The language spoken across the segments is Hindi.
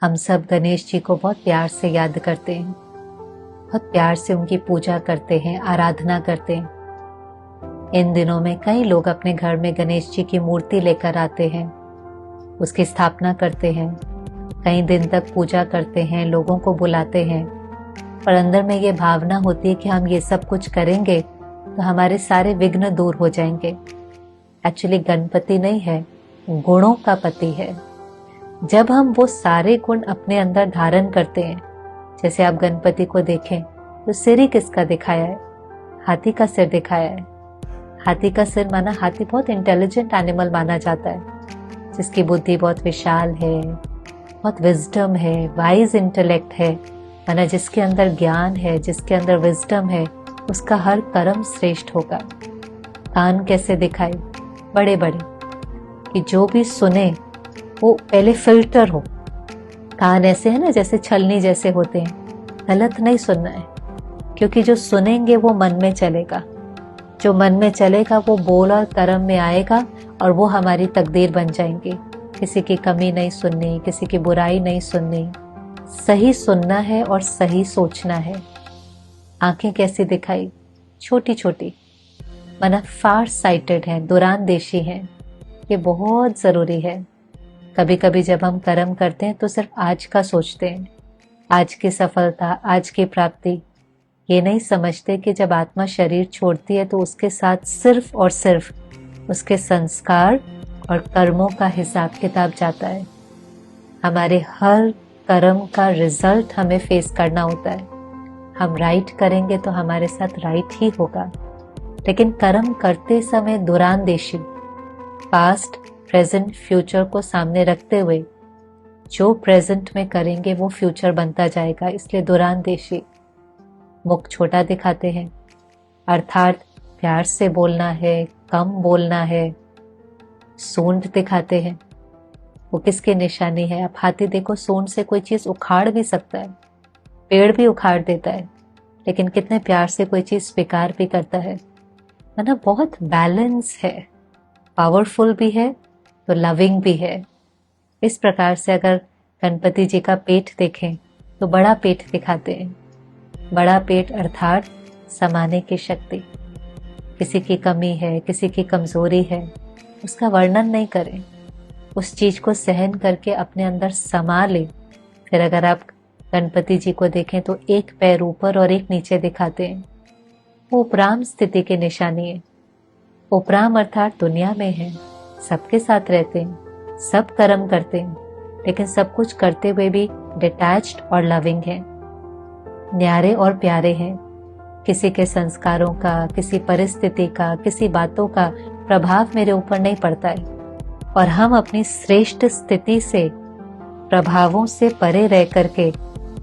हम सब गणेश जी को बहुत प्यार से याद करते हैं, बहुत प्यार से उनकी पूजा करते हैं, आराधना करते हैं। इन दिनों में कई लोग अपने घर में गणेश जी की मूर्ति लेकर आते हैं, उसकी स्थापना करते हैं, कई दिन तक पूजा करते हैं, लोगों को बुलाते हैं। पर अंदर में ये भावना होती है कि हम ये सब कुछ करेंगे तो हमारे सारे विघ्न दूर हो जाएंगे। एक्चुअली गणपति नहीं है, गुणों का पति है। जब हम वो सारे गुण अपने अंदर धारण करते हैं, जैसे आप गणपति को देखें तो सिर ही किसका दिखाया है? हाथी का सिर दिखाया है। हाथी का सिर माना, हाथी बहुत इंटेलिजेंट एनिमल माना जाता है, जिसकी बुद्धि बहुत विशाल है, बहुत विजडम है, वाइज इंटेलेक्ट है, माना जिसके अंदर ज्ञान है, जिसके अंदर विजडम है, उसका हर कर्म श्रेष्ठ होगा। कान कैसे दिखाए? बड़े बड़े, कि जो भी सुने वो पहले फिल्टर हो। कान ऐसे है ना, जैसे छलनी जैसे होते हैं, गलत नहीं सुनना है, क्योंकि जो सुनेंगे वो मन में चलेगा, जो मन में चलेगा वो बोल और कर्म में आएगा और वो हमारी तकदीर बन जाएंगी। किसी की कमी नहीं सुननी, किसी की बुराई नहीं सुननी, सही सुनना है और सही सोचना है। आंखें कैसी दिखाई? छोटी छोटी, माना फार साइटेड है, दूरानदेशी है। ये बहुत जरूरी है। कभी कभी जब हम कर्म करते हैं तो सिर्फ आज का सोचते हैं, आज की सफलता, आज की प्राप्ति। ये नहीं समझते कि जब आत्मा शरीर छोड़ती है तो उसके साथ सिर्फ और सिर्फ उसके संस्कार और कर्मों का हिसाब किताब जाता है। हमारे हर कर्म का रिजल्ट हमें फेस करना होता है। हम राइट करेंगे तो हमारे साथ राइट ही होगा, लेकिन कर्म करते समय दूरानदेशी, पास्ट, प्रेजेंट, फ्यूचर को सामने रखते हुए जो प्रेजेंट में करेंगे वो फ्यूचर बनता जाएगा। इसलिए दूरानदेशी। मुख छोटा दिखाते हैं, अर्थात प्यार से बोलना है, कम बोलना है। सूंड दिखाते हैं, वो किसकी निशानी है? आप हाथी देखो, सूंड से कोई चीज उखाड़ भी सकता है, पेड़ भी उखाड़ देता है, लेकिन कितने प्यार से कोई चीज स्वीकार भी करता है। मतलब बहुत बैलेंस है, पावरफुल भी है तो लविंग भी है। इस प्रकार से अगर गणपति जी का पेट देखें तो बड़ा पेट दिखाते हैं। बड़ा पेट अर्थात समाने की शक्ति। किसी की कमी है, किसी की कमजोरी है, उसका वर्णन नहीं करें, उस चीज को सहन करके अपने अंदर समा ले। फिर अगर आप गणपति जी को देखें तो एक पैर ऊपर और एक नीचे दिखाते हैं। वो उपराम स्थिति की निशानी है। उपराम अर्थात दुनिया में है, सबके साथ रहते हैं, सब कर्म करते हैं, लेकिन सब कुछ करते हुए भी डिटैच्ड और लविंग है, न्यारे और प्यारे हैं। किसी के संस्कारों का, किसी परिस्थिति का, किसी बातों का प्रभाव मेरे ऊपर नहीं पड़ता है, और हम अपनी श्रेष्ठ स्थिति से, प्रभावों से परे रह करके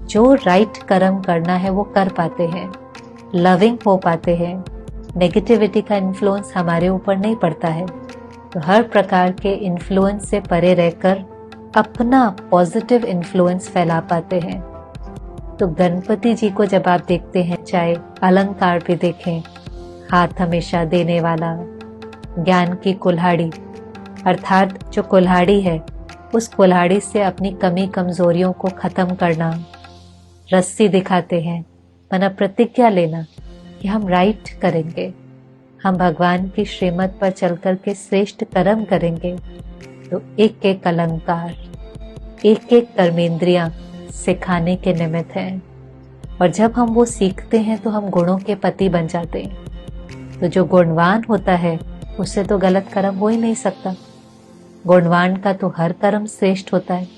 जो राइट कर्म करना है वो कर पाते हैं, लविंग हो पाते हैं। नेगेटिविटी का इन्फ्लुएंस हमारे ऊपर नहीं पड़ता है, तो हर प्रकार के इन्फ्लुएंस से परे रहकर अपना पॉजिटिव इन्फ्लुएंस फैला पाते हैं। तो गणपति जी को जब आप देखते हैं, चाहे अलंकार भी देखें, हाथ हमेशा देने वाला, ज्ञान की कुल्हाड़ी, अर्थात जो कुल्हाड़ी है उस कुल्हाड़ी से अपनी कमी कमजोरियों को खत्म करना। रस्सी दिखाते हैं, माना प्रतिज्ञा लेना कि हम राइट करेंगे, हम भगवान की श्रीमत पर चलकर के श्रेष्ठ कर्म करेंगे। तो एक एक अलंकार, एक एक कर्मेंद्रियां सिखाने के निमित्त हैं, और जब हम वो सीखते हैं तो हम गुणों के पति बन जाते हैं। तो जो गुणवान होता है उससे तो गलत कर्म हो ही नहीं सकता। गुणवान का तो हर कर्म श्रेष्ठ होता है।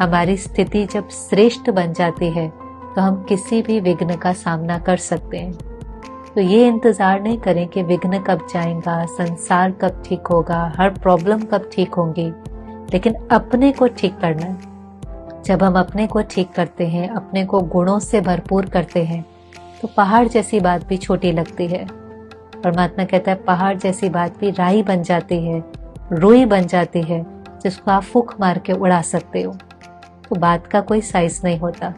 हमारी स्थिति जब श्रेष्ठ बन जाती है तो हम किसी भी विघ्न का सामना कर सकते हैं। तो ये इंतजार नहीं करें कि विघ्न कब जाएगा, संसार कब ठीक होगा, हर प्रॉब्लम कब ठीक होंगी, लेकिन अपने को ठीक करना है। जब हम अपने को ठीक करते हैं, अपने को गुणों से भरपूर करते हैं, तो पहाड़ जैसी बात भी छोटी लगती है। परमात्मा कहता है पहाड़ जैसी बात भी राई बन जाती है, रुई बन जाती है, जिसको आप फूंक मार के उड़ा सकते हो। तो बात का कोई साइज नहीं होता,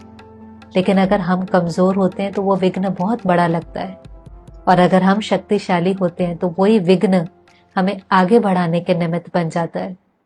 लेकिन अगर हम कमजोर होते हैं तो वो विघ्न बहुत बड़ा लगता है, और अगर हम शक्तिशाली होते हैं तो वही विघ्न हमें आगे बढ़ाने के निमित्त बन जाता है।